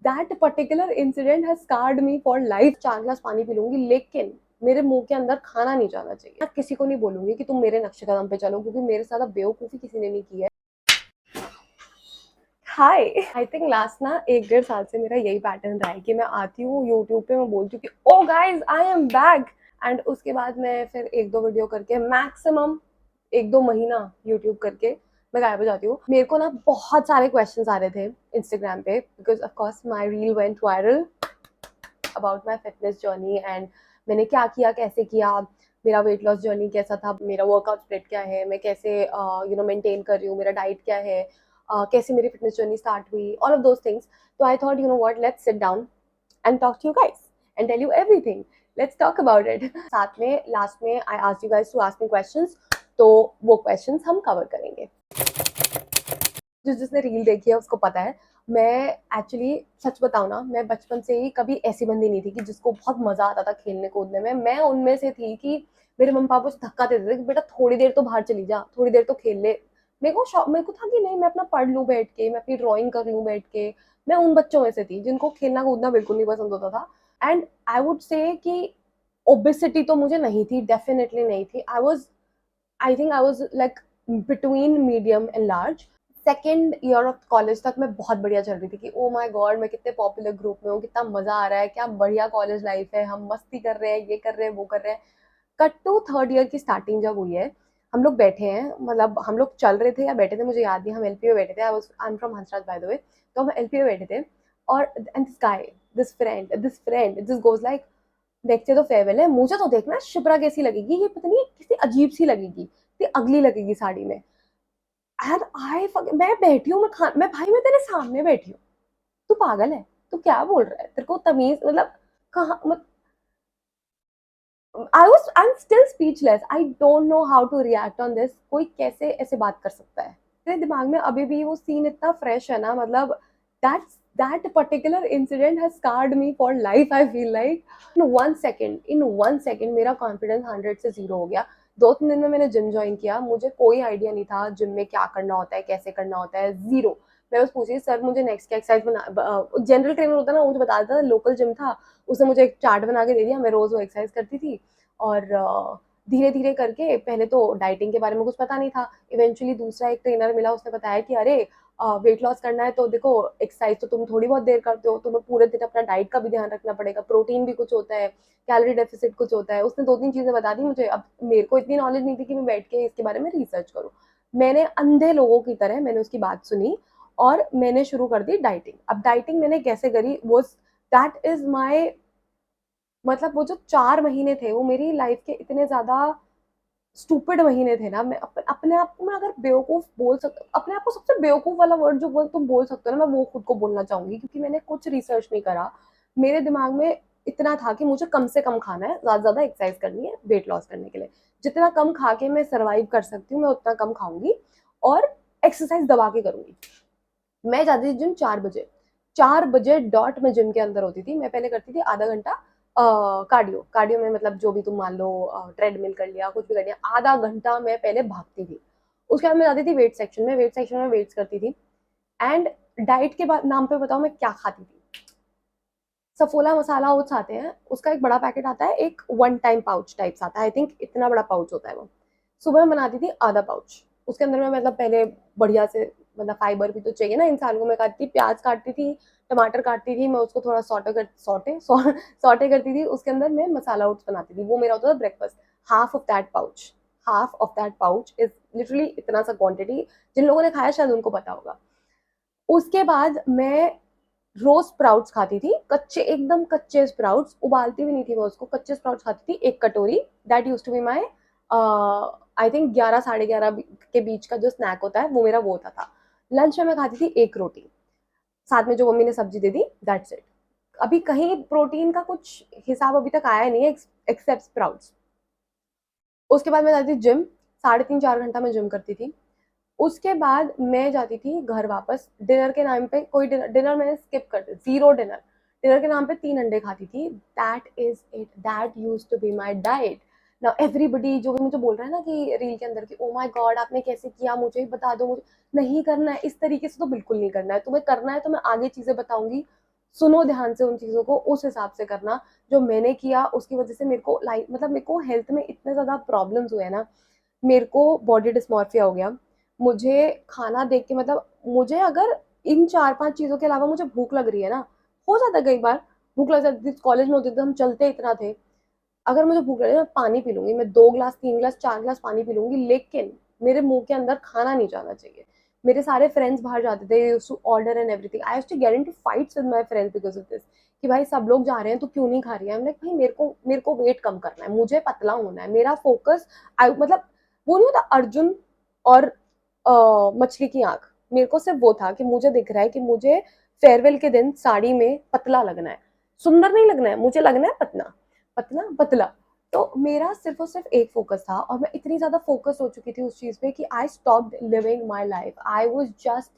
That particular incident has scarred me for life. 4 glass पानी पी लूंगी लेकिन मेरे मुंह के अंदर खाना नहीं जाना चाहिए। मैं किसी को नहीं बोलूंगी कि तुम मेरे नक्शे कदम पे चलो, क्योंकि मेरे साथ अब बेवकूफी किसी ने नहीं की है। हाय, आई थिंक लास्ट ना 1 डेढ़ साल से मेरा यही पैटर्न रहा है कि मैं आती हूँ यूट्यूब पे, मैं बोलती हूँ कि oh guys I am back, and उसके बाद मैं फिर 1-2 वीडियो करके मैक्सिमम 1-2 महीना यूट्यूब करके मैं गायब हो जाती हूँ। मेरे को ना बहुत सारे क्वेश्चंस आ रहे थे इंस्टाग्राम पे, because of course my reel went viral about my fitness journey and मैंने क्या किया, कैसे किया, मेरा वेट लॉस जर्नी कैसा था, मेरा वर्कआउट स्प्लिट क्या है, मैं कैसे मेंटेन कर रही हूँ, मेरा डाइट क्या है, कैसे मेरी फिटनेस जर्नी स्टार्ट हुई, ऑल ऑफ दोज थिंग्स। तो I thought what, let's sit down and talk to you guys and tell you everything. Let's talk about it. साथ में लास्ट में I asked you guys to ask me questions, तो वो questions हम cover करेंगे। जिसने reel देखी है उसको पता है, मैं एक्चुअली सच बताऊं ना, मैं बचपन से ही कभी ऐसी बंदी नहीं थी कि जिसको बहुत मजा आता था खेलने कूदने में। मैं उनमें से थी कि मेरे मम्मी पापा मुझे धक्का देते थे कि बेटा थोड़ी देर तो बाहर चली जा, थोड़ी देर तो खेल ले। मेरे को था कि नहीं, मैं अपना पढ़ लूं बैठ के, मैं अपनी ड्राइंग कर लूं बैठ के। मैं उन बच्चों में से थी जिनको खेलना कूदना बिल्कुल नहीं पसंद होता था। एंड आई वुड से कि ओबेसिटी तो मुझे नहीं थी, डेफिनेटली नहीं थी। I was like between medium and large. Second year of college तक मैं बहुत बढ़िया चल रही थी कि ओ माय गॉड मैं कितने पॉपुलर ग्रुप में हूँ, कितना मजा आ रहा है, क्या बढ़िया कॉलेज लाइफ है, हम मस्ती कर रहे हैं, ये कर रहे हैं, वो कर रहे हैं। कट टू थर्ड ईयर की स्टार्टिंग जब हुई है, हम लोग बैठे हैं, मतलब हम लोग चल रहे थे या बैठे थे मुझे याद नहीं, हम एलपी में बैठे थे। I am from Hansraj by the way. तो हम एलपी में बैठे थे और and this guy, this friend this goes like, देखते तो फेयरवेल है, मुझे तो देखना शिप्रा कैसी लगेगी, ये पता नहीं किसी अजीब सी लगेगी, कितनी अगली लगेगी साड़ी में। एंड मैं बैठी हूँ, मैं भाई मैं तेरे सामने बैठी हूँ, तू पागल है, तू क्या बोल रहा है, तेरे को तमीज मतलब कहाँ मत। I am still speechless, I don't know how to react on this. कोई कैसे ऐसे बात कर सकता है? मेरे दिमाग में अभी भी वो सीन इतना फ्रेश है ना, मतलब that particular incident has scarred me for life. I feel like in one second मेरा कॉन्फिडेंस 100 से 0 हो गया। 2-3 दिन में मैंने जिम ज्वाइन किया, मुझे कोई आइडिया नहीं था जिम में क्या करना होता है, कैसे करना होता है, जीरो। मैं बस पूछी सर मुझे नेक्स्ट क्या एक्सरसाइज बना, जनरल ट्रेनर होता है ना, मुझे बता देता था। लोकल जिम था, उसने मुझे एक चार्ट बना के दे दिया, मैं रोज वो एक्सरसाइज करती थी। और धीरे धीरे करके, पहले तो डाइटिंग के बारे में कुछ पता नहीं था, इवेंचुअली दूसरा एक ट्रेनर मिला, उसने बताया कि अरे वेट लॉस करना है तो देखो एक्सरसाइज तो तुम थोड़ी बहुत देर करते हो, तुम्हें पूरे दिन अपना डाइट का भी ध्यान रखना पड़ेगा, प्रोटीन भी कुछ होता है, कैलोरी डेफिसिट कुछ होता है। उसने 2-3 चीजें बता दी मुझे। अब मेरे को इतनी नॉलेज नहीं थी कि मैं बैठ के इसके बारे में रिसर्च करूँ। मैंने अंधे लोगों की तरह मैंने उसकी बात सुनी और मैंने शुरू कर दी डाइटिंग। अब डाइटिंग मैंने कैसे करी, वो दैट इज माई, मतलब वो जो 4 महीने थे वो मेरी लाइफ के इतने ज्यादा स्टूपिड महीने थे ना। मैं अपने आप को, मैं अगर बेवकूफ बोल सकता, अपने आप को सबसे बेवकूफ वाला वर्ड जो तुम बोल सकते हो ना, मैं वो खुद को बोलना चाहूंगी, क्योंकि मैंने कुछ रिसर्च नहीं करा। मेरे दिमाग में इतना था कि मुझे कम से कम खाना है, ज्यादा ज्यादा एक्सरसाइज करनी है वेट लॉस करने के लिए। जितना कम खा के मैं सर्वाइव कर सकती हूँ मैं उतना कम खाऊंगी और एक्सरसाइज दबा के करूंगी। मैं जाती थी जिम 4 बजे, 4 बजे डॉट में जिम के अंदर होती थी। मैं पहले करती थी आधा घंटा कार्डियो। कार्डियो में मतलब जो भी तुम मान लो, ट्रेडमिल कर लिया, कुछ भी कर लिया, आधा घंटा मैं पहले भागती थी। उसके बाद मैं जाती थी वेट सेक्शन में, वेट सेक्शन में वेट्स करती थी। एंड डाइट के बाद नाम पे बताओ मैं क्या खाती थी? सफोला मसाला ओट्स आते हैं, उसका एक बड़ा पैकेट आता है, एक वन टाइम पाउच टाइप्स आता है, आई थिंक इतना बड़ा पाउच होता है वो। सुबह में बनाती थी आधा पाउच, उसके अंदर में मतलब पहले बढ़िया से, मतलब फाइबर भी तो चाहिए ना इंसान को। मैं काटती थी, प्याज काटती थी, टमाटर काटती थी, मैं उसको थोड़ा सॉटे करती थी, उसके अंदर मैं मसाला ओट्स बनाती थी, वो मेरा होता था breakfast. Half of that pouch is literally इतना सा क्वांटिटी, जिन लोगों ने खाया शायद उनको पता होगा। उसके बाद मैं रोज स्प्राउट्स खाती थी, कच्चे, एकदम कच्चे स्प्राउट्स, उबालती भी नहीं थी मैं उसको, कच्चे स्प्राउट्स खाती थी 1 कटोरी। That use to be my, I think 11 साढ़े 11 के बीच का जो स्नैक होता है वो मेरा वो होता था। लंच में मैं खाती थी एक रोटी, साथ में जो मम्मी ने सब्जी दे दी, दैट्स इट। अभी कहीं प्रोटीन का कुछ हिसाब अभी तक आया नहीं है एक्सेप्ट स्प्राउट्स। उसके बाद मैं जाती थी जिम, 3.5-4 घंटा मैं जिम करती थी। उसके बाद मैं जाती थी घर वापस, डिनर के नाम पे कोई डिनर डिनर मैंने स्किप कर दिया, जीरो डिनर। डिनर के नाम पे 3 अंडे खाती थी। That is it, that use to be my diet. Now everybody जो भी मुझे बोल रहा है ना कि रील के अंदर, कि ओ माय गॉड आपने कैसे किया, मुझे ही बता दो, मुझे नहीं करना है इस तरीके से, तो बिल्कुल नहीं करना है। तुम्हें करना है तो मैं आगे चीजें बताऊंगी, सुनो ध्यान से उन चीज़ों को, उस हिसाब से करना। जो मैंने किया उसकी वजह से मेरे को मतलब मेरे को हेल्थ में इतने ज़्यादा प्रॉब्लम्स हुए ना, मेरे को बॉडी डिस्मॉर्फिया हो गया। मुझे खाना देख के मतलब मुझे अगर इन 4-5 चीज़ों के अलावा मुझे भूख लग रही है ना, हो जाता है कई बार, भूख लग जाती थी, कॉलेज में होते थे हम, चलते इतना थे। अगर मुझे भूख लग रही है मैं पानी पी लूँगी, मैं 2 ग्लास, 3 ग्लास, 4 ग्लास पानी पी लूँगी, लेकिन मेरे मुँह के अंदर खाना नहीं जाना चाहिए। मेरे सारे फ्रेंड्स बाहर जाते थे, they used to order and everything. I used to get into fights with my friends because of this, कि भाई सब लोग जा रहे हैं, तू क्यों नहीं खा रही है? आई एम लाइक भाई मेरे को वेट कम करना है, मुझे पतला होना है, मेरा फोकस मतलब वो नहीं होता अर्जुन और मछली की आँख, मेरे को सिर्फ वो था कि मुझे दिख रहा है कि मुझे फेयरवेल के दिन साड़ी में पतला लगना है, सुंदर नहीं लगना है, मुझे लगना है पतला, पतला, पतला। तो मेरा सिर्फ और सिर्फ एक फोकस था, और मैं इतनी ज्यादा फोकस हो चुकी थी उस चीज पे कि I stopped living my life. I was just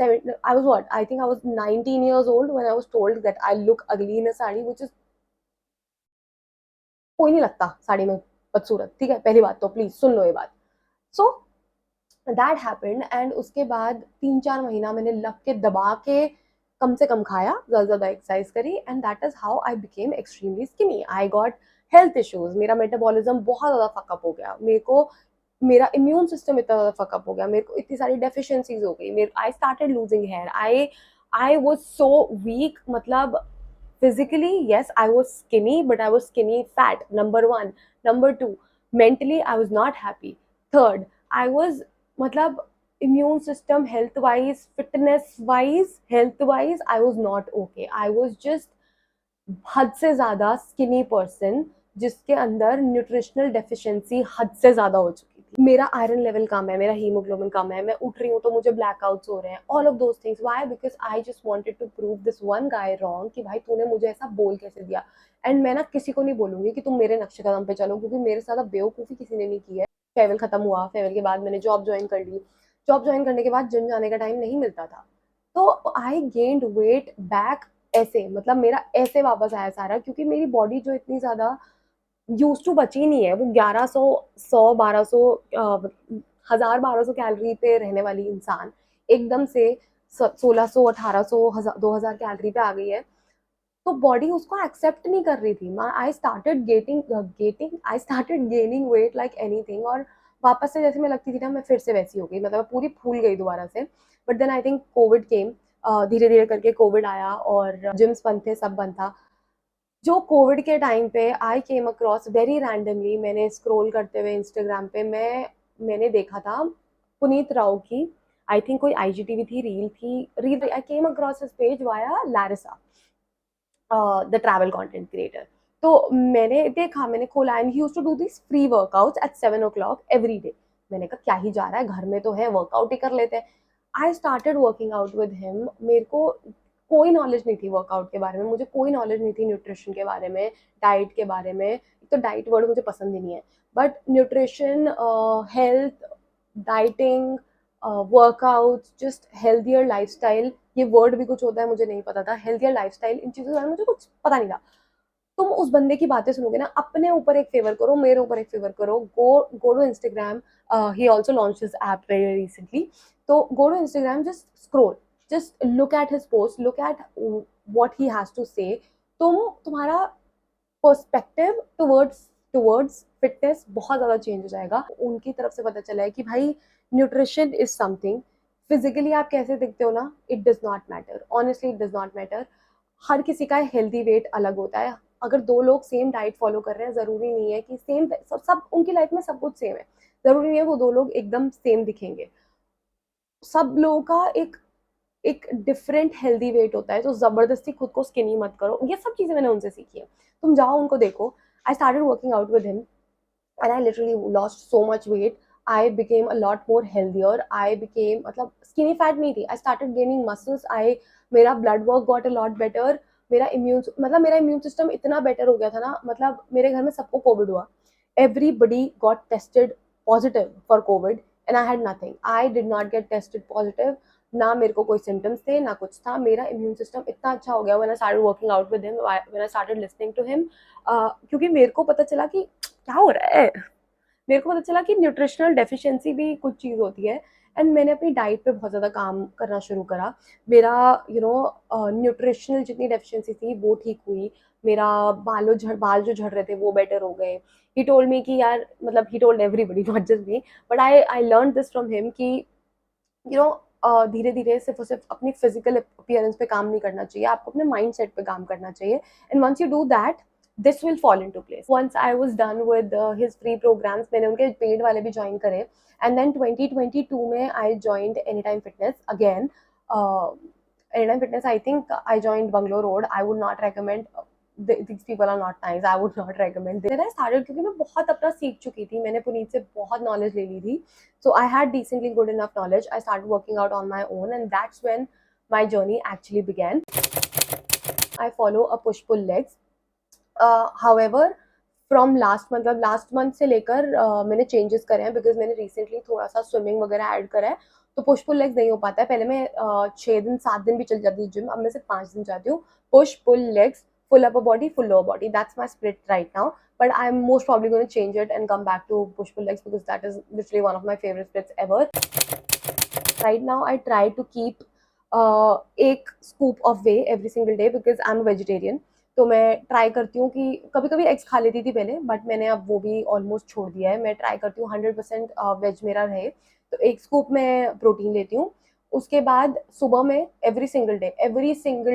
I was what? I think I was 19 years old when I was told that I look ugly in a sari, which is कोई नहीं लगता साड़ी में बदसूरत, ठीक है, पहली बात तो प्लीज सुन लो ये बात। सो दैट हैपेंड, एंड उसके बाद 3-4 महीना मैंने लग के दबा के कम से कम खाया, ज़्यादा ज़्यादा एक्सरसाइज करी, and that is how I became extremely skinny. I got health issues, मेरा मेटाबॉलिज्म बहुत ज़्यादा फकअप हो गया, मेरे को मेरा इम्यून सिस्टम इतना ज़्यादा फकअप हो गया, मेरे को इतनी सारी डेफिशिएंसीज हो गई, मेरे I started losing hair, I was so weak, मतलब physically yes I was skinny, but I was skinny fat, number one. Number two, mentally I was not happy. Third, I was मतलब immune system, health wise, fitness wise, health wise I was not okay. I was just हद से ज्यादा skinny person, जिसके अंदर nutritional deficiency हद से ज्यादा हो चुकी थी। मेरा आयरन लेवल कम है, मेरा हीमोग्लोबिन कम है, मैं उठ रही हूँ तो मुझे ब्लैकआउट्स हो रहे हैं, all of those things. Why? Because I just wanted to prove this one guy wrong कि भाई तूने मुझे ऐसा बोल कैसे दिया। एंड मैं ना किसी को नहीं बोलूंगी कि तुम मेरे नक्शे कदम पे चलो, क्योंकि मेरे साथ बेवकूफ़ी किसी ने नहीं की है। फेयरवेल खत्म हुआ, फेयरवेल के बाद मैंने जॉब ज्वाइन कर ली, जॉब ज्वाइन करने के बाद जिम जाने का टाइम नहीं मिलता था, तो आई गेन्ड वेट बैक ऐसे, मतलब मेरा ऐसे वापस आया सारा, क्योंकि मेरी बॉडी जो इतनी ज्यादा यूज टू बची नहीं है, वो 1100, 100, 1200, 1000, 1200 कैलोरी पे रहने वाली इंसान एकदम से 1600, 1800, 2000 कैलोरी पे आ गई है। तो बॉडी उसको एक्सेप्ट नहीं कर रही थी। I started I started gaining weight like anything, और वापस से जैसे मैं लगती थी ना, मैं फिर से वैसी हो गई, मतलब पूरी फूल गई दोबारा से। But then I think COVID came, धीरे धीरे करके कोविड आया और जिम्स बंद थे, सब बंद था। जो कोविड के टाइम पे आई केम अक्रॉस वेरी रैंडमली, मैंने स्क्रॉल करते हुए इंस्टाग्राम पे मैंने देखा था पुनीत राव की, आई थिंक कोई आईजीटीवी थी, reel I came across his page via Larissa, the travel content creator. तो मैंने देखा, मैंने खोला, and he used to do this free workouts at 7 o'clock every day. मैंने कहा क्या ही जा रहा है, घर में तो है, वर्कआउट ही कर लेते हैं। आई started working out with him. मेरे को कोई नॉलेज नहीं थी वर्कआउट के बारे में, मुझे कोई नॉलेज नहीं थी न्यूट्रिशन के बारे में, डाइट के बारे में। तो डाइट वर्ड मुझे पसंद ही नहीं है, but nutrition, health, dieting, workout, just healthier lifestyle, ये वर्ड भी कुछ होता है मुझे नहीं पता था, हेल्थियर लाइफस्टाइल, इन चीज़ों के बारे में मुझे कुछ पता नहीं था। तुम उस बंदे की बातें सुनोगे ना, अपने ऊपर एक फेवर करो, मेरे ऊपर एक फेवर करो, go to Instagram, he also launch his app very recently. तो go to Instagram, just scroll, just look at his post, look at what he has to say. तुम्हारा पर्सपेक्टिव टुवर्ड्स फिटनेस बहुत ज़्यादा change हो जाएगा। उनकी तरफ से पता चला है कि भाई न्यूट्रिशन इज समथिंग, फिजिकली आप कैसे दिखते हो ना, it does not matter, honestly it does not matter. हर किसी का हेल्दी वेट अलग होता है। अगर दो लोग सेम डाइट फॉलो कर रहे हैं, ज़रूरी नहीं है कि सेम सब उनकी लाइफ में सब कुछ सेम है, ज़रूरी नहीं है वो दो लोग एकदम सेम दिखेंगे। सब लोगों का एक एक डिफरेंट हेल्दी वेट होता है, तो जबरदस्ती खुद को स्किनी मत करो। ये सब चीजें मैंने उनसे सीखी है, तुम जाओ उनको देखो। आई started working out with him and I literally lost so much weight. I became a lot more healthier. I became, मतलब skinny fat नहीं थी, I started gaining muscles. मेरा blood work got a lot better. मेरा immune system इतना better हो गया था ना, मतलब मेरे घर में सबको कोविड हुआ, everybody got tested positive for COVID and I had nothing. I did not get tested positive. ना मेरे को कोई सिम्टम्स थे ना कुछ था, मेरा इम्यून सिस्टम इतना अच्छा हो गया when I started working out with him, when I started listening to him. क्योंकि मेरे को पता चला कि क्या हो रहा है, मेरे को पता चला कि न्यूट्रिशनल डेफिशिएंसी भी कुछ चीज़ होती है। एंड मैंने अपनी डाइट पे बहुत ज़्यादा काम करना शुरू करा। मेरा न्यूट्रिशनल जितनी डेफिशिएंसी थी वो ठीक हुई, मेरा बाल जो झड़ रहे थे वो बेटर हो गए। ही टोल्ड मी कि यार, मतलब he told everybody not just me, but I learn this from him कि धीरे धीरे सिर्फ और सिर्फ अपनी फिजिकल अपीयरेंस पे काम नहीं करना चाहिए, आपको अपने माइंड सेट पे काम करना चाहिए। And once you do that, this will fall in to place. Once I was done with his free programmes, मैंने उनके पेड वाले भी ज्वाइन करे। एंड देन 2022 में आई joined any time fitness again. Any time fitness, I think I joined bungalow road. I would not recommend, these people are not nice, I would not recommend this. Then I started, क्योंकि मैं बहुत अपना सीख चुकी थी, मैंने पुनीत से बहुत नॉलेज ले ली थी, so I had decently good enough knowledge. I started working out on my own, and that's when my journey actually began. I follow a push pull legs. However, from last month से लेकर मैंने changes करे हैं, because मैंने recently थोड़ा सा swimming वगैरह add करा है, तो पुश पुल लेग्स नहीं हो पाता है। पहले मैं 6 दिन 7 दिन भी चल जाती थी जिम, अब मैं सिर्फ 5 दिन जाती हूँ। Push pull legs, full upper body, full lower body. That's my split right now. But I'm most probably going to change it and come back to push pull legs, because that is literally one of my favorite splits ever. Right now, I try to keep एक scoop of whey every single day because I'm a vegetarian. तो मैं try करती हूँ कि कभी कभी eggs खा लेती थी पहले, बट मैंने अब वो भी ऑलमोस्ट छोड़ दिया है। मैं ट्राई करती हूँ 100% वेज मेरा रहे, तो एक स्कूप में प्रोटीन लेती हूँ। उसके बाद सुबह में every single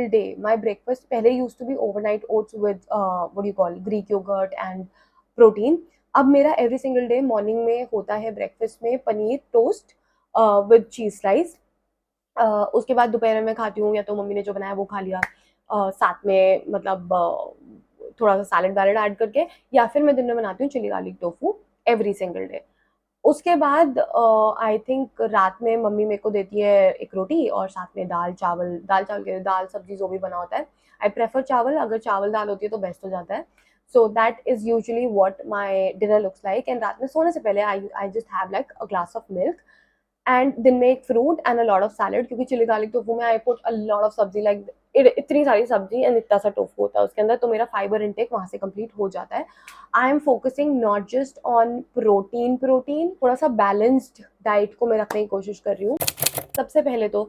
day my breakfast पहले used to be overnight oats with what you call Greek yoghurt and protein. अब मेरा एवरी सिंगल डे मॉर्निंग में होता है ब्रेकफास्ट में paneer toast with cheese slice. उसके बाद दोपहर में खाती हूँ, या तो मम्मी ने जो बनाया वो खा लिया, साथ में मतलब थोड़ा सा सैलेड वैलेड ऐड करके, या फिर मैं दिन में बनाती हूँ chilli garlic tofu every single day. उसके बाद आई थिंक रात में मम्मी मेरे को देती है एक रोटी और साथ में दाल सब्जी जो भी बना होता है। आई प्रेफर चावल, अगर चावल दाल होती है तो बेस्ट हो जाता है। So that is usually what my dinner looks like. And रात में सोने से पहले I just have like a glass of milk, and दिन में एक fruit and a lot of salad, क्योंकि चिली गार्लिक टोफू में I put a lot of सब्जी, लाइक इतनी सारी सब्जी एंड इतना सा टोफू होता है उसके अंदर, तो मेरा फाइबर इंटेक वहां से कंप्लीट हो जाता है। I am focusing not just on protein, थोड़ा सा बैलेंस्ड डाइट को मैं रखने की कोशिश कर रही हूँ। सबसे पहले तो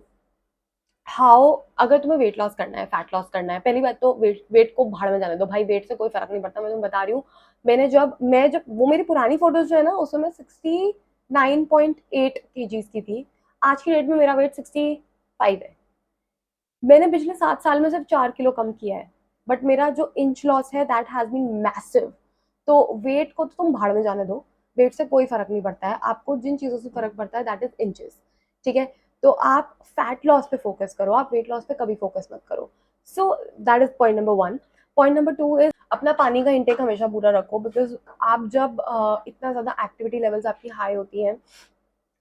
अगर तुम्हें वेट लॉस करना है, फैट लॉस करना है, पहली बात तो वेट को भाड़ में जाने दो भाई, वेट से कोई फर्क नहीं पड़ता। मैं तुम्हें बता रही हूँ, मैं जब वो मेरी पुरानी फोटोज जो है ना, उसमें मैं 69.8 kgs की थी। आज की डेट में मेरा वेट 65 है। मैंने पिछले 7 साल में सिर्फ 4 किलो कम किया है, बट मेरा जो इंच लॉस है दैट हैज बीन मैसिव। तो वेट को तो तुम भाड़ में जाने दो, वेट से कोई फर्क नहीं पड़ता है। आपको जिन चीजों से फर्क पड़ता है दैट इज इंचेस, ठीक है? तो आप फैट लॉस पे फोकस करो, आप वेट लॉस पे कभी फोकस मत करो। So that is point number 1। Point number 2 is अपना पानी का इंटेक हमेशा पूरा रखो, बिकॉज आप जब इतना ज्यादा एक्टिविटी लेवल्स आपकी हाई होती हैं,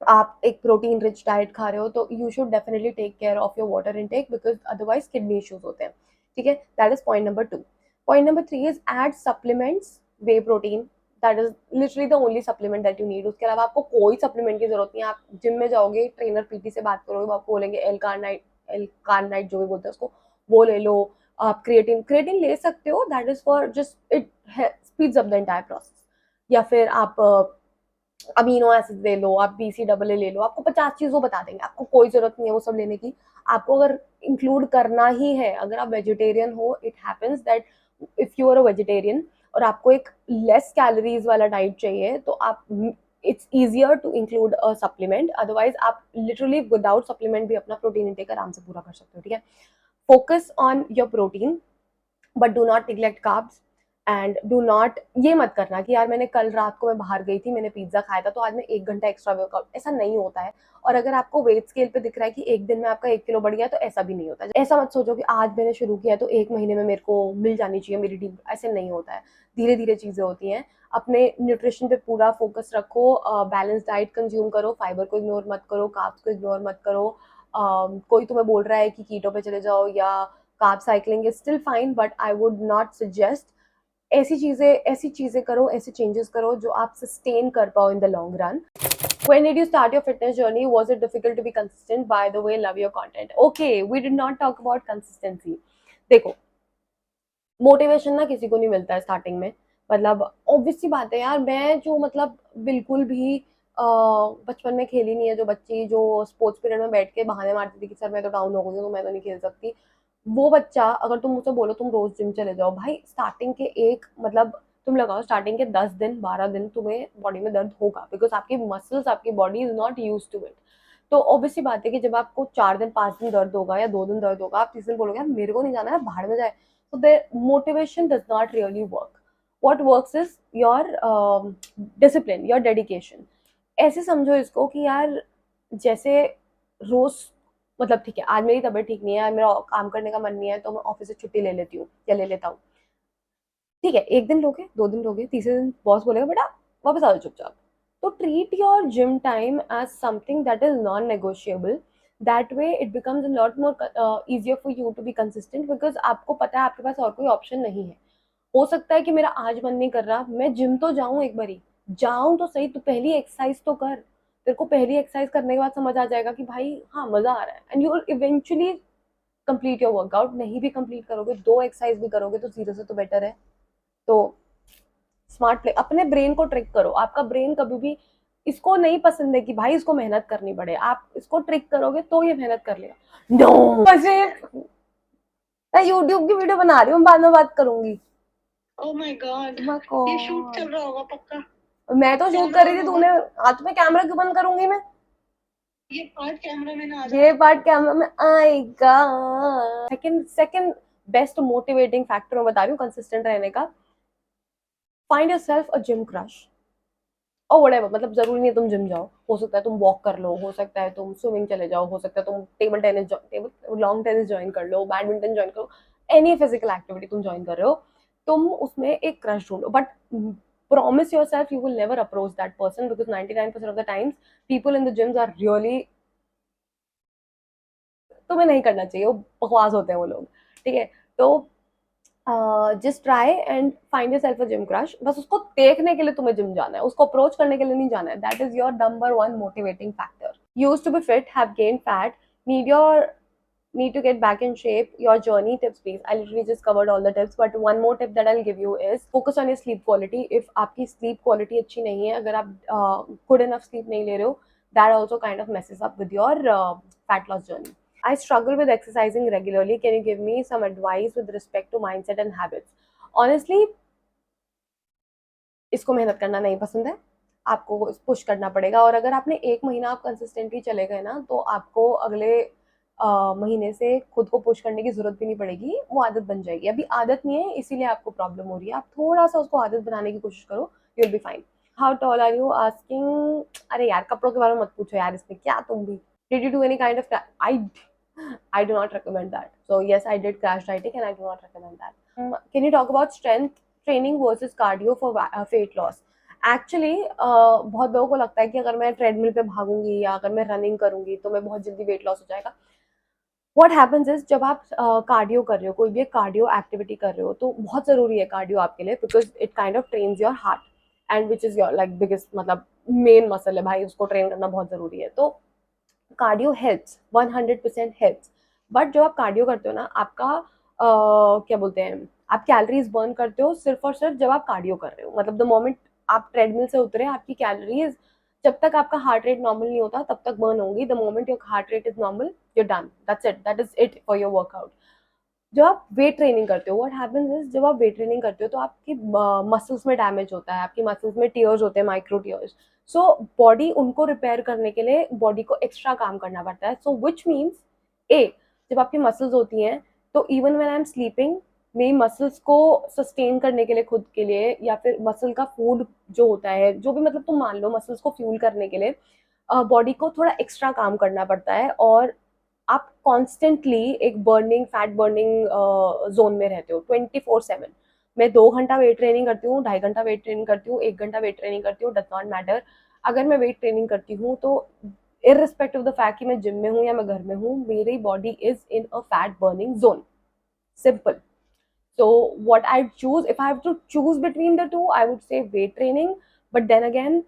आप एक प्रोटीन रिच डाइट खा रहे हो, तो you should definitely take care of your water intake, because otherwise kidney issues होते हैं, ठीक है? That is point number 2। Point number 3 is add supplements, whey protein, that is literally the only supplement that you need. उसके अलावा आपको कोई supplement की जरूरत नहीं है। आप जिम में जाओगे, ट्रेनर पीटी से बात करोगे, वो आपको बोलेंगे एल कार्नाइट जो भी बोलते हैं उसको, वो ले लो। आप क्रिएटिन ले सकते हो, that is for just it speeds up the entire process. या फिर आप अमीनो एसिड ले लो, आप BCAA ले लो, आपको 50 चीज वो बता देंगे, आपको कोई जरूरत नहीं है वो सब लेने की। आपको अगर इंक्लूड करना ही है, अगर आप वेजिटेरियन हो, it happens that if you are a vegetarian और आपको एक लेस कैलोरीज वाला डाइट चाहिए, तो आप it's easier to include a supplement. Otherwise आप लिटरली विदाउट सप्लीमेंट भी अपना प्रोटीन इंटेक आराम से पूरा कर सकते हो, ठीक है? Focus on your protein, but do not neglect carbs. And do not, ये मत करना कि यार मैंने कल रात को मैं बाहर गई थी, मैंने पिज्जा खाया था, तो आज मैं 1 घंटा एक्स्ट्रा वर्कआउट, ऐसा नहीं होता है। और अगर आपको वेट स्केल पे दिख रहा है कि एक दिन में आपका 1 किलो बढ़ गया, तो ऐसा भी नहीं होता है। ऐसा मत सोचो कि आज मैंने शुरू किया तो 1 महीने में मेरे को मिल जानी चाहिए मेरी टीम, ऐसे नहीं होता है। धीरे धीरे चीजें होती हैं। अपने न्यूट्रिशन पे पूरा फोकस रखो, बैलेंस डाइट कंज्यूम करो, फाइबर को इग्नोर मत करो, कार्ब्स को इग्नोर मत करो। कोई तुम्हें बोल रहा है कि कीटो पे चले जाओ या carb cycling is still fine, but I would not suggest. ऐसी चीजें करो, ऐसे चेंजेस करो जो आप सस्टेन कर पाओ in the long run. When did you start your fitness journey? Was it difficult to be consistent? By the way, love your content. Okay, we did not talk about consistency. देखो, motivation ना किसी को नहीं मिलता है starting में। मतलब obvious सी बात है यार, मैं जो मतलब बिल्कुल भी बचपन में खेली नहीं है जो बच्ची जो स्पोर्ट्स पीरियड में बैठ के बहाने मारती थी कि सर मैं तो डाउन हो गई हूँ तो मैं तो नहीं खेल सकती, वो बच्चा अगर तुम मुझसे बोलो तुम रोज जिम चले जाओ, भाई स्टार्टिंग के एक मतलब तुम लगाओ स्टार्टिंग के 10 दिन 12 दिन तुम्हें बॉडी में दर्द होगा, बिकॉज आपकी मसल्स आपकी body is not use to it. तो ऑब्वियसली बात है कि जब आपको 4 दिन 5 दिन दर्द होगा या 2 दिन दर्द होगा, आप तीसरे दिन बोलोगे यार मेरे को नहीं जाना है बाहर में जाए, तो the motivation does not really work. what works is your discipline, your dedication। ऐसे समझो इसको कि यार जैसे रोज मतलब ठीक है आज मेरी तबीयत ठीक नहीं है, मेरा काम करने का मन नहीं है, तो मैं ऑफिस से छुट्टी ले लेती हूँ या ले लेता हूँ, ठीक है 1 दिन लोगे 2 दिन लोगे, तीसरे दिन बॉस बोलेगा बेटा वापस आ जाओ चुपचाप। तो treat your gym time as something that is non negotiable, that way it becomes a lot more easier for you to be consistent, because आपको पता है आपके पास और कोई ऑप्शन नहीं है। हो सकता है कि मेरा आज मन नहीं कर रहा, मैं जिम तो जाऊं, एक बारी जाऊं तो सही, तो पहली एक्सरसाइज तो कर, तेरे को पहली एक्सरसाइज करने के बाद समझ आ जाएगा कि भाई हाँ मजा आ रहा है, and you will eventually complete your workout. नहीं भी कंप्लीट करोगे, 2 एक्सरसाइज भी करोगे तो 0 से तो बेटर है। तो स्मार्ट प्ले, अपने ब्रेन को ट्रिक करो, आपका ब्रेन कभी भी इसको नहीं पसंद है कि भाई इसको मेहनत करनी पड़े, आप इसको ट्रिक करोगे तो ये मेहनत कर लेगा। नो वैसे मैं यूट्यूब की वीडियो बना रही हूँ, बाद में बात करूंगी। ओह माय गॉड, ये शूट चल रहा होगा पक्का। मैं तो शूट कर रही थी, तूने हाथ में कैमरा क्यों बंद करूंगी मैं, ये पार्ट कैमरा में ना आ ये जाए। पार्ट कैमरा में आएगा। Second second best motivating factor मैं बता रही हूँ कंसिस्टेंट रहने का, फाइंड योरसेल्फ अ जिम क्रश और व्हाटएवर, मतलब जरूरी नहीं है तुम जिम जाओ, हो सकता है तुम वॉक कर लो, हो सकता है तुम स्विमिंग चले जाओ, हो सकता है तुम टेबल लॉन्ग टेनिस ज्वाइन कर लो, बैडमिंटन ज्वाइन करो, एनी फिजिकल एक्टिविटी तुम ज्वाइन कर रहे हो, तुम उसमें एक क्रश ढूंढो, but promise yourself you will never approach that person, because 99% of the times people in the gyms are really, तुम्हें नहीं करना चाहिए, वो बकवास होते हैं वो लोग, ठीक है। तो just try and find yourself a gym crush, बस उसको देखने के लिए तुम्हें जिम जाना है, उसको अप्रोच करने के लिए नहीं जाना है, that is your number 1 motivating factor. Used to be fit, have gain fat, need your need to get back in shape, your journey tips please, I literally just covered all the tips, but one more tip that I'll give you is focus on your sleep quality। if आपकी sleep quality अच्छी नहीं है, अगर आप good enough sleep नहीं ले रहे हो, that also kind of messes up with your fat loss journey। I struggle with exercising regularly, can you give me some advice with respect to mindset and habits? Honestly इसको मेहनत करना नहीं पसंद है, आपको पुश करना पड़ेगा, और अगर आपने 1 महीना आप कंसिस्टेंटली चले गए ना, तो आपको अगले महीने से खुद को पुश करने की जरूरत भी नहीं पड़ेगी, वो आदत बन जाएगी। अभी आदत नहीं है इसीलिए आपको प्रॉब्लम हो रही है, आप थोड़ा सा उसको आदत बनाने की कोशिश करो, you will be fine. How tall are you asking, अरे यार कपड़ों के बारे में मत पूछो यार, इसमें क्या तुम भी, did you do any kind of, I do not recommend that. So yes, I did crash dieting and I do not recommend that. Can you talk about strength training versus cardio for weight loss? Actually बहुत लोगों को लगता है कि अगर मैं treadmill पे भागूंगी या अगर मैं रनिंग करूंगी तो मैं बहुत जल्दी वेट लॉस हो जाएगा। व्हाट हैपेंस इज जब आप कार्डियो कर रहे हो, कोई भी कार्डियो एक्टिविटी कर रहे हो, तो बहुत जरूरी है कार्डियो आपके लिए, because it kind of trains your heart and which is your like biggest मतलब मेन मसल है भाई, उसको ट्रेन करना बहुत जरूरी है। तो कार्डियो हेल्प्स, 100% हेल्प्स, बट जब आप कार्डियो करते हो ना, आपका क्या बोलते हैं, आप कैलोरीज बर्न करते हो सिर्फ और सिर्फ जब आप कार्डियो कर रहे हो, मतलब द मोमेंट आप ट्रेडमिल से उतरे आपकी कैलोरीज, जब तक आपका हार्ट रेट नॉर्मल नहीं होता तब तक बर्न होंगी, the moment your heart rate is normal you're done, that's it, that is it for your workout। जब आप वेट ट्रेनिंग करते हो, व्हाट हैपेंस इज जब आप वेट ट्रेनिंग करते हो तो आपकी मसल्स में डैमेज होता है, आपकी मसल्स में टीयर्स होते हैं, माइक्रो टीयर्स, सो बॉडी उनको रिपेयर करने के लिए बॉडी को एक्स्ट्रा काम करना पड़ता है। सो विच मीन्स ए, जब आपकी मसल्स होती हैं तो even when I am sleeping, मेरी मसल्स को सस्टेन करने के लिए खुद के लिए, या फिर मसल का फूड जो होता है, जो भी मतलब तुम मान लो मसल्स को फ्यूल करने के लिए बॉडी को थोड़ा एक्स्ट्रा काम करना पड़ता है, और आप कॉन्स्टेंटली एक बर्निंग फैट बर्निंग जोन में रहते हो 24/7। मैं 2 घंटा वेट ट्रेनिंग करती हूँ, 2.5 घंटा वेट ट्रेनिंग करती हूँ, 1 घंटा वेट ट्रेनिंग करती हूँ, डज नॉट मैटर। अगर मैं वेट ट्रेनिंग करती हूँ तो इररिस्पेक्टिव ऑफ द फैक्ट कि मैं जिम में हूँ या मैं घर में हूँ, मेरी body is in a fat burning zone, simple. So what I choose, if I have to choose between the two, I would say weight training, but then again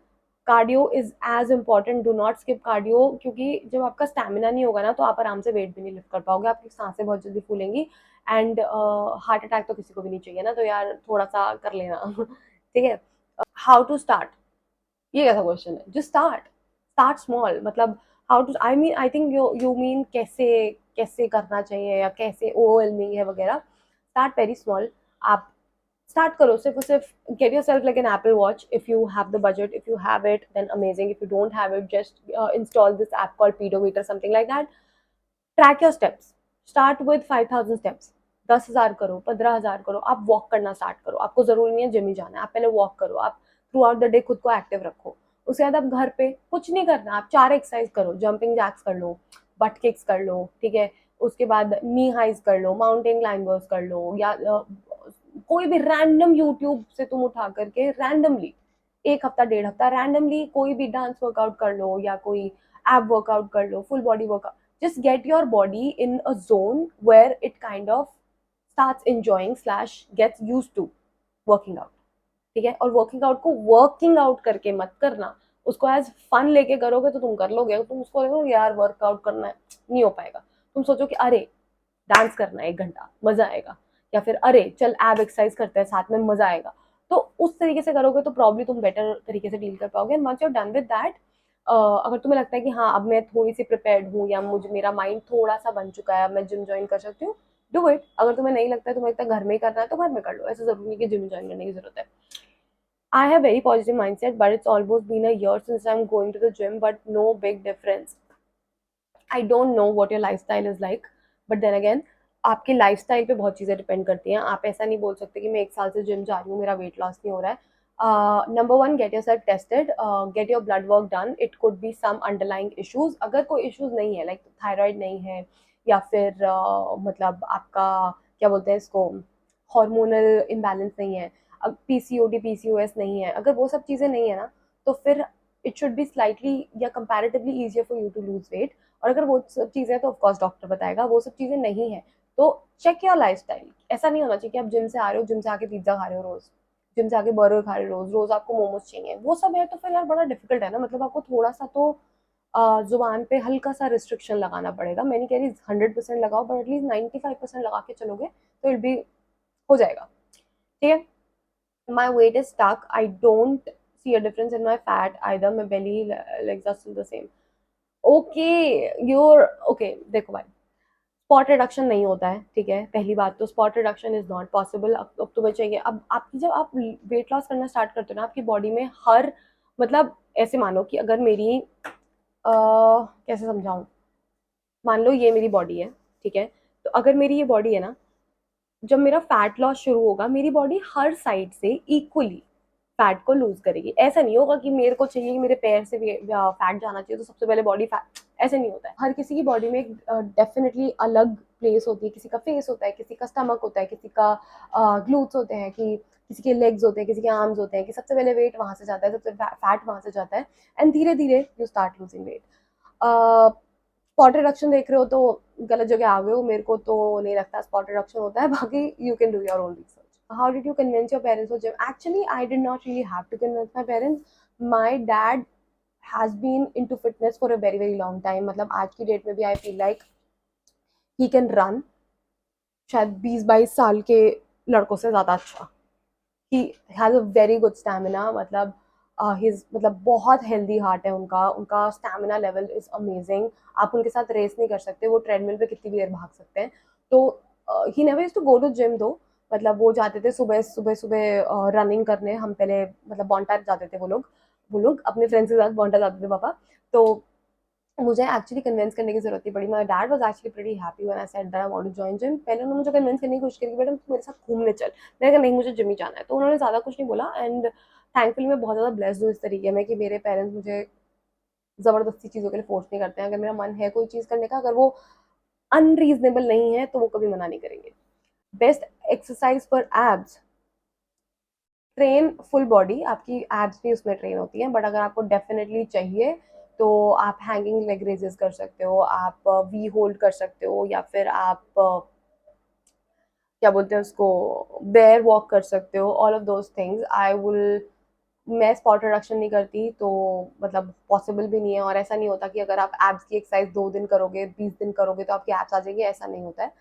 cardio is as important, do not skip cardio, क्योंकि जब आपका stamina नहीं होगा ना तो आप आराम से वेट भी नहीं लिफ्ट कर पाओगे, आपकी सांसें बहुत जल्दी फूलेंगी, एंड हार्ट अटैक तो किसी को भी नहीं चाहिए ना, तो यार थोड़ा सा कर लेना ठीक है। हाउ टू स्टार्ट, ये कैसा क्वेश्चन है? Just start small. मतलब how to, I mean I think you mean कैसे कैसे करना चाहिए या कैसे ओवरवेलमिंग है वगैरह। Start very small. आप स्टार्ट करो सिर्फ और सिर्फ, get your self like an Apple Watch if you have the budget, if you have it then amazing, if you don't have it just install this app called pedometer, something like that. Track your steps, start with 5,000 steps. 10,000 करो, 15,000 करो, आप walk करना start करो। आपको जरूरी नहीं है gym ही जाना है, आप पहले वॉक करो, आप थ्रू आउट द डे खुद को एक्टिव रखो। उसके बाद आप घर पे कुछ नहीं करना, आप 4 एक्सरसाइज करो, जंपिंग जैक्स कर लो, बट किक्स कर लो, ठीक है। उसके बाद नी हाइज कर लो, माउंटेन क्लाइंबर्स कर लो, या कोई भी रैंडम यूट्यूब से तुम उठा करके रैंडमली 1 हफ्ता 1.5 हफ्ता रैंडमली कोई भी डांस वर्कआउट कर लो या कोई एप वर्कआउट कर लो, full body workout. just get your body in a zone where it kind of starts enjoying slash gets used to working out, ठीक है। और वर्किंग आउट को वर्किंग आउट करके मत करना, उसको एज फन लेके करोगे तो तुम कर लोगे। तुम उसको देखो यार वर्कआउट करना है, नहीं हो पाएगा। तुम सोचो कि अरे डांस करना है 1 घंटा, मजा आएगा, या फिर अरे चल एब एक्सरसाइज करते हैं साथ में, मजा आएगा। तो उस तरीके से करोगे तो प्रॉब्ली तुम बेटर तरीके से डील कर पाओगे। Once you done with that, अगर तुम्हें लगता है कि हाँ अब मैं थोड़ी सी प्रिपेयर्ड हूँ या मुझे मेरा माइंड थोड़ा सा बन चुका है, अब मैं जिम ज्वाइन कर सकती हूँ, डू इट। अगर तुम्हें नहीं लगता है, तुम्हें लगता है घर में ही करना है, तो घर में कर लो। ऐसा जरूरी नहीं कि जिम ज्वाइन करने की जरूरत है। I have very positive mindset, but it's almost been a year since I'm going to the gym, but no big difference. I don't know what your lifestyle is like, but then again, आपके lifestyle पे बहुत चीज़ें depend करती हैं। आप ऐसा नहीं बोल सकते कि मैं 1 साल से जिम जा रही हूँ, मेरा वेट लॉस नहीं हो रहा है। Number one, get your self tested, get your blood work done. It could be some underlying issues. अगर कोई इश्यूज नहीं है, लाइक थायराइड नहीं है, या फिर मतलब आपका क्या बोलते हैं इसको, हार्मोनल इम्बैलेंस नहीं है, अब पीसीओडी पीसीओएस नहीं है, अगर वो सब चीज़ें नहीं है ना, तो फिर इट शुड बी स्लाइटली या comparatively easier for you to lose weight. और अगर वो सब चीज़ें हैं तो ऑफकोर्स डॉक्टर बताएगा। वो सब चीज़ें नहीं है तो चेक योर लाइफस्टाइल। ऐसा नहीं होना चाहिए कि आप जिम से आ रहे हो, जिम से आके पिज्जा खा रहे हो रोज, जिम से आके बर्गर खा रहे हो रोज, रोज आपको मोमोज चाहिए, वो सब है तो फिर यार बड़ा डिफिकल्ट है ना। मतलब आपको थोड़ा सा तो जुबान पे हल्का सा रिस्ट्रिक्शन लगाना पड़ेगा। मैं नहीं कह रही 100% लगाओ, बट एटलीस्ट 95% लगा के चलोगे तो इट बी हो जाएगा, ठीक है। My weight is stuck. I don't see a difference in my fat either. My belly legs are still the same. Okay, you're okay. देखो भाई, स्पॉट रिडक्शन नहीं होता है, ठीक है। पहली बात तो spot reduction is not possible. अब तुम्हें चाहिए, अब आपकी जब आप वेट लॉस करना स्टार्ट करते हो ना, आपकी बॉडी में हर, मतलब ऐसे मानो कि अगर मेरी कैसे समझाऊं, मान लो ये मेरी बॉडी है, ठीक है। तो अगर मेरी ये बॉडी है ना, जब मेरा फैट लॉस शुरू होगा, मेरी बॉडी हर साइड से इक्वली फैट को लूज करेगी। ऐसा नहीं होगा कि मेरे को चाहिए कि मेरे पैर से फैट जाना चाहिए तो सबसे पहले बॉडी फैट, ऐसे नहीं होता है। हर किसी की बॉडी में डेफिनेटली अलग प्लेस होती है। किसी का फेस होता है, किसी का स्टमक होता है, किसी का ग्लूट्स होते हैं, कि किसी के लेग्स होते हैं, किसी के आर्म्स होते हैं, कि सबसे पहले वेट वहां से जाता है, सबसे फैट वहां से जाता है, एंड धीरे धीरे you start losing weight. Spot reduction देख रहे हो तो गलत जगह आ गए हो। मेरे को तो नहीं लगता स्पॉट रिडक्शन होता है, बाकी you can do your own research. How did you convince your parents for gym? Actually, I did not really have to convince my parents. My dad has been into fitness for a very very long time. मतलब आज की date में भी I feel like he can run शायद 20-22 साल के लड़कों से ज़्यादा अच्छा। He has a very good stamina. मतलब हिज मतलब बहुत हेल्दी हार्ट है उनका, उनका स्टैमिना लेवल इज अमेजिंग। आप उनके साथ रेस नहीं कर सकते, वो ट्रेडमिल पे कितनी भी देर भाग सकते हैं। तो he never used to go to gym though. मतलब वो जाते थे सुबह सुबह सुबह रनिंग करने। हम पहले मतलब बॉन्टा जाते थे, वो लोग अपने फ्रेंड्स के साथ बॉन्टा जाते थे पापा। तो मुझे एक्चुअली कन्विंस करने की जरूरत नहीं पड़ी। My dad was actually pretty happy when I said that I want to join gym. पहले उन्होंने मुझे कन्विंस करने की कोशिश करी कि बेटा मेरे साथ घूमने चल। मैंने कहा नहीं, मुझे जिम ही जाना है। तो उन्होंने ज़्यादा कुछ नहीं बोला, एंड थैंकफुली मैं बहुत ज़्यादा ब्लेस्ड हूँ इस तरीके में कि मेरे पेरेंट्स मुझे ज़बरदस्ती चीज़ों के लिए फोर्स नहीं करते हैं। अगर मेरा मन है कोई चीज़ करने का, अगर वो अनरीजनेबल नहीं है, तो वो कभी मना नहीं करेंगे। Best exercise for abs, train full body. आपकी एब्स भी उसमें ट्रेन होती हैं, बट अगर आपको डेफिनेटली चाहिए तो आप हैंगिंग लेग रेजेस कर सकते हो, आप वी होल्ड कर सकते हो, या फिर आप क्या बोलते हैं उसको, बेयर वॉक कर सकते हो। All of those things I will. मैं स्पॉट रिडक्शन नहीं करती तो मतलब पॉसिबल भी नहीं है। और ऐसा नहीं होता कि अगर आप एब्स की एक्सरसाइज 2 दिन करोगे, 20 दिन करोगे तो आपकी एब्स आ जाएंगे, ऐसा नहीं होता है।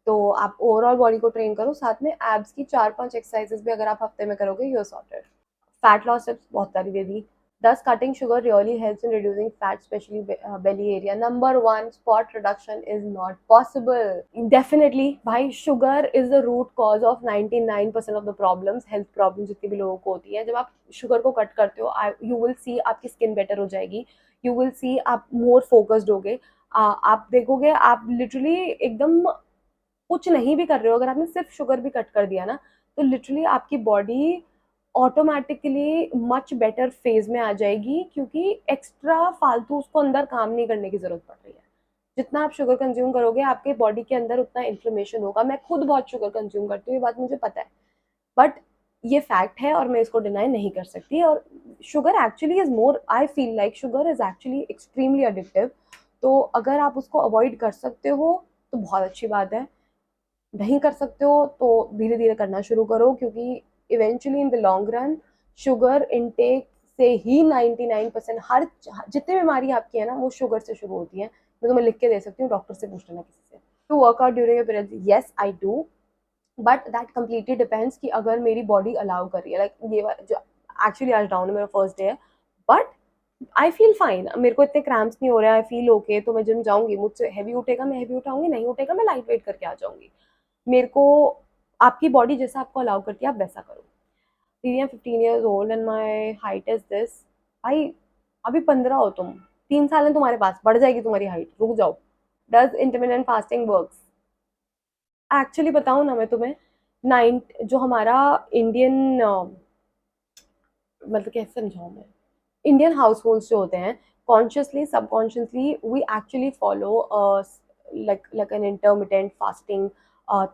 तो आप ओवरऑल बॉडी को ट्रेन करो, साथ में एब्स की 4-5 एक्सरसाइजेस भी अगर आप हफ्ते में करोगे, you are sorted. Fat loss tips बहुत सारी दे दी। Thus, cutting sugar really helps in reducing fat, especially belly area. Number one, spot reduction is not possible. Definitely, भाई sugar is the root cause of 99% of the problems, health problems जितनी भी लोगों को होती है. जब आप sugar को cut करते हो, you will see आपकी skin better हो जाएगी. You will see आप more focused होगे. आप देखोगे आप literally एकदम कुछ नहीं भी कर रहे हो, अगर आपने सिर्फ शुगर भी कट कर दिया ना, तो लिटरली आपकी body automatically much better phase में आ जाएगी, क्योंकि एक्स्ट्रा फालतू उसको अंदर काम नहीं करने की जरूरत पड़ रही है. जितना आप शुगर कंज्यूम करोगे आपके बॉडी के अंदर उतना इन्फ्लेमेशन होगा. मैं खुद बहुत शुगर कंज्यूम करती हूँ, ये बात मुझे पता है, बट ये फैक्ट है और मैं इसको डिनाई नहीं कर सकती. और sugar actually is more, I feel like sugar is actually extremely addictive. तो अगर आप उसको अवॉइड कर सकते हो तो बहुत अच्छी बात है. नहीं कर सकते हो तो धीरे धीरे करना शुरू करो, क्योंकि eventually in the long run sugar intake से ही 99% हर जितनी बीमारी आपकी है ना वो शुगर से शुरू होती है. मैं तुम्हें लिख के दे सकती हूँ, डॉक्टर से पूछ लेना किसी से. To work out during your periods, yes I do, but that completely depends कि अगर मेरी बॉडी अलाउ कर रही है. लाइक ये जो एक्चुअली आज डाउन है, मेरा फर्स्ट डे है, बट आई फील फाइन, मेरे को इतने क्रैम्प्स नहीं हो रहे, आई फील ओके, तो मैं जिम जाऊंगी. मुझसे हैवी उठेगा मैं हैवी उठाऊंगी, नहीं उठेगा मैं लाइट वेट करके आ जाऊंगी. मेरे को आपकी बॉडी जैसा आपको अलाउ करती है आप वैसा करो. दीदी 15 years old and my height is this. भाई अभी 15 हो तुम, 3 साल है तुम्हारे पास, बढ़ जाएगी तुम्हारी हाइट, रुक जाओ. Does intermittent fasting works? Actually बताऊं ना मैं तुम्हें, नाइन जो हमारा इंडियन मतलब कैसे समझाऊं मैं, इंडियन हाउस होल्ड्स जो होते हैं, consciously subconsciously we actually follow like an intermittent fasting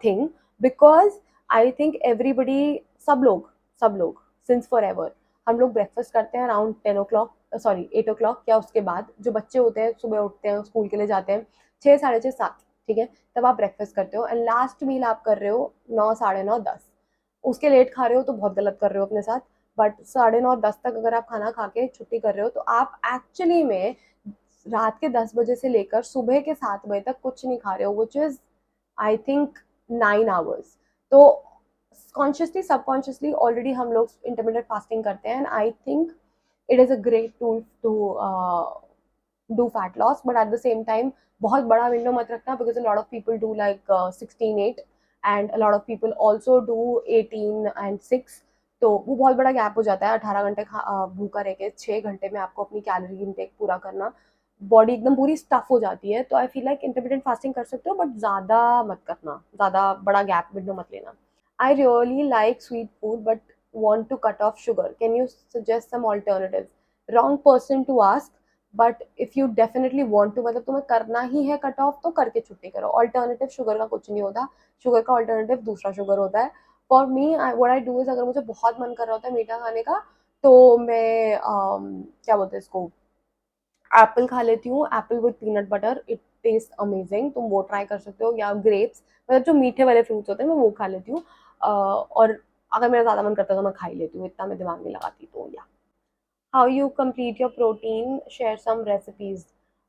thing, because I think everybody, सब लोग since forever हम लोग ब्रेकफास्ट करते हैं अराउंड 10 o'clock, सॉरी 8 o'clock, या उसके बाद जो बच्चे होते हैं सुबह उठते हैं स्कूल के लिए जाते हैं 6, साढ़े 6, 7, ठीक है, तब आप ब्रेकफास्ट करते हो एंड लास्ट मील आप कर रहे हो 9, साढ़े 9, 10. उसके लेट खा रहे हो तो बहुत गलत कर रहे हो अपने साथ. बट 9:30, 10 तक अगर आप खाना खा के छुट्टी कर रहे हो तो आप एक्चुअली में रात के 10 बजे से लेकर सुबह के 7 बजे तक कुछ नहीं खा रहे हो, which is I think 9 hours. तो कॉन्शियसली सबकॉन्शियसली ऑलरेडी हम लोग इंटरमीडिएट फास्टिंग करते हैं and I think it is a great tool to do fat loss. But at the same time बहुत बड़ा विंडो मत रखना, because a lot of people do like 16-8 and a lot of people also do 18 and 6. तो वो बहुत बड़ा gap हो जाता है. 18 घंटे भूखा रह के 6 घंटे में आपको अपनी कैलोरी इनटेक पूरा करना, बॉडी एकदम पूरी स्टफ हो जाती है. तो आई फील लाइक इंटरमीडिएट फास्टिंग कर सकते हो, बट ज़्यादा मत करना, ज़्यादा बड़ा गैप विंडो मत लेना. I really like sweet food but want to cut off sugar. Can you suggest some alternatives? Wrong person to ask, but if you definitely want to, मतलब तुम्हें करना ही है कट ऑफ, तो करके छुट्टी करो. ऑल्टरनेटिव शुगर का कुछ नहीं होता, शुगर का ऑल्टरनेटिव दूसरा शुगर होता है. For me what I do is, अगर मुझे बहुत मन कर रहा होता है मीठा खाने का, तो मैं क्या बोलते हैं इसको, एप्पल खा लेती हूँ. Apple with peanut butter, it taste amazing, तुम वो ट्राई कर सकते हो. या ग्रेप्स, मतलब जो मीठे वाले फ्रूट्स होते हैं मैं वो खा लेती हूँ. और अगर मेरा ज़्यादा मन करता है तो मैं खा ही लेती हूँ, इतना मैं दिमाग नहीं लगाती. तो या how you complete your protein, share some recipes.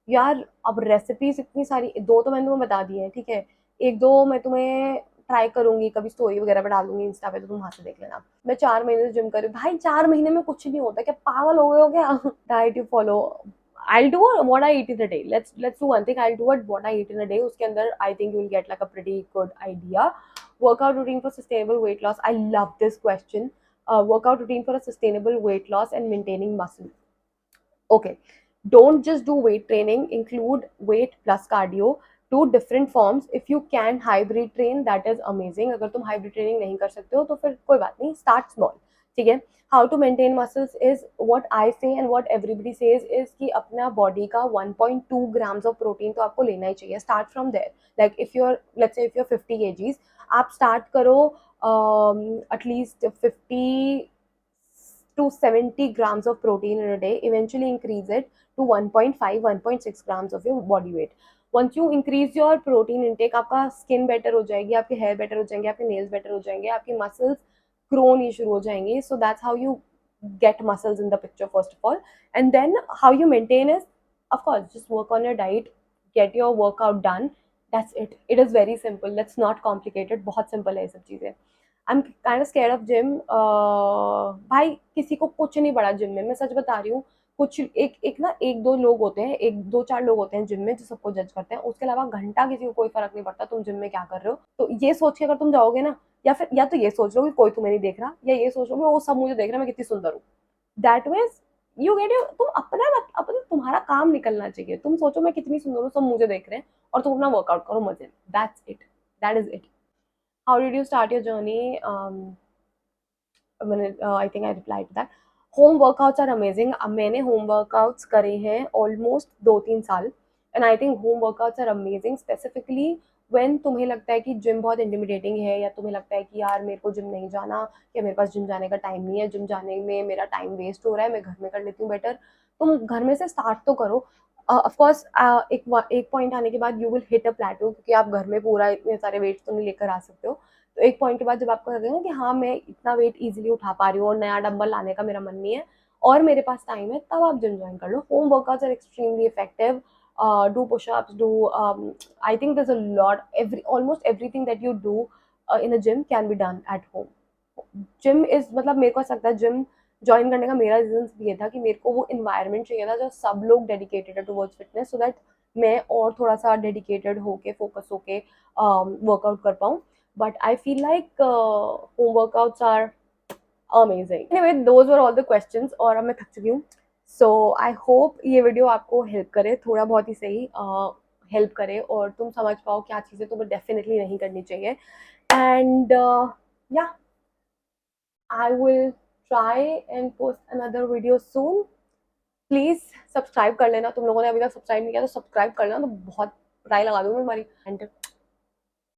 यार अब रेसिपीज इतनी सारी, दो तो मैंने तुम्हें बता दी है, ठीक है, एक दो मैं तुम्हें ट्राई करूंगी, कभी स्टोरी वगैरह पे डालूंगी इंस्टा पे, तो तुम वहां से देख लेना. मैं 4 महीने से जिम कर रही हूँ भाई, 4 महीने में कुछ नहीं होता, क्या पागल हो गए हो क्या? Diet you follow, I'll do what I eat in a day. Let's do one thing. I'll do what I eat in a day. उसके अंदर I think you'll get like a pretty good idea. Workout routine for sustainable weight loss. I love this question. Workout routine for a sustainable weight loss and maintaining muscle. Okay, don't just do weight training. Include weight plus cardio. Two different forms. If you can hybrid train, that is amazing. अगर तुम hybrid training नहीं कर सकते हो तो फिर कोई बात नहीं. Start small. ठीक है. How to maintain muscles is what I say and what everybody says is कि अपना body का 1.2 grams of protein तो आपको लेना ही चाहिए. Start from there. Like if you're, let's say if you're 50 kgs, आप start करो at least 50 to 70 grams of protein in a day. Eventually increase it to 1.5, 1.6 grams of your body weight. Once you increase your protein intake, आपका skin better हो जाएगी, आपके hair better हो जाएंगे, आपके nails better हो जाएंगे, आपकी muscles grow नहीं शुरू हो जाएंगे. So that's how you get muscles in the picture first of all. And then how you maintain is, of course, just work on your diet, get your workout done. That's it. It is very simple. Let's not complicate it. बहुत simple है ये सब चीजें. I am kind of scared of gym. भाई किसी को कुछ नहीं पड़ा जिम में, मैं सच बता रही हूँ। कुछ एक दो लोग होते हैं, एक दो चार लोग होते हैं जिम में जो सबको जज करते हैं, उसके अलावा घंटा किसी को कोई फर्क नहीं पड़ता तुम जिम में क्या कर रहे हो। तो ये सोच के अगर तुम जाओगे ना, या फिर या तो ये सोच लो कि कोई तुम्हें नहीं देख रहा, या ये सोच लो कि वो सब मुझे देख रहे हैं, मैं कितनी सुंदर हूँ। That means you get you, तुम अपने तुम्हारा काम निकलना चाहिए। तुम सोचो मैं कितनी सुंदर हूँ, सब मुझे देख रहे हैं, और तुम अपना वर्कआउट करो मजे में। That's it, that is it. How did you start your journey? मैंने I think I reply to that. Home workouts are amazing. अब मैंने होम वर्कआउट्स करे हैं ऑलमोस्ट 2-3 साल, and I think home workouts are amazing, specifically when तुम्हें लगता है कि जिम बहुत इंटिमिडेटिंग है, या तुम्हें लगता है कि यार मेरे को जिम नहीं जाना, या मेरे पास जिम जाने का टाइम नहीं है, जिम जाने में मेरा टाइम वेस्ट हो रहा है, मैं घर में कर लेती हूँ बेटर। तुम घर में से स्टार्ट तो करो। ऑफ कोर्स एक पॉइंट आने के बाद यू विल हिट अ प्लेटो, क्योंकि आप घर में पूरा इतने सारे वेट तो नहीं लेकर आ सकते हो। तो एक पॉइंट के बाद जब आपको लगेगा कि हाँ मैं इतना वेट इजीली उठा पा रही हूँ और नया डंबल लाने का मेरा मन नहीं है और मेरे पास टाइम है, तब आप जिम ज्वाइन कर लो। Home workouts are extremely effective. Do push-ups, do I think there's a lot, every almost everything that you do in a gym can be done at home. Gym is मतलब मेरे को ऐसा लगता है gym join करने का मेरा reason ये था कि मेरे को वो इन्वायरमेंट चाहिए था जो सब लोग डेडिकेटेड है टुवर्ड्स फिटनेस, सो दैट मैं और थोड़ा सा डेडिकेटेड होके फोकस होके वर्कआउट कर पाऊँ। But I feel like home workouts are amazing. Anyway those were all the questions, और अब मैं थक चुकी हूँ। सो आई होप ये वीडियो आपको हेल्प करे, थोड़ा बहुत ही सही हेल्प करे, और तुम समझ पाओ क्या चीज़ें तुम्हें डेफिनेटली नहीं करनी चाहिए। एंड या I will try and post another video soon. Please subscribe कर लेना, तुम लोगों ने अभी तक सब्सक्राइब नहीं किया तो सब्सक्राइब कर लेना, तो बहुत राय लगा दूंगी हमारी।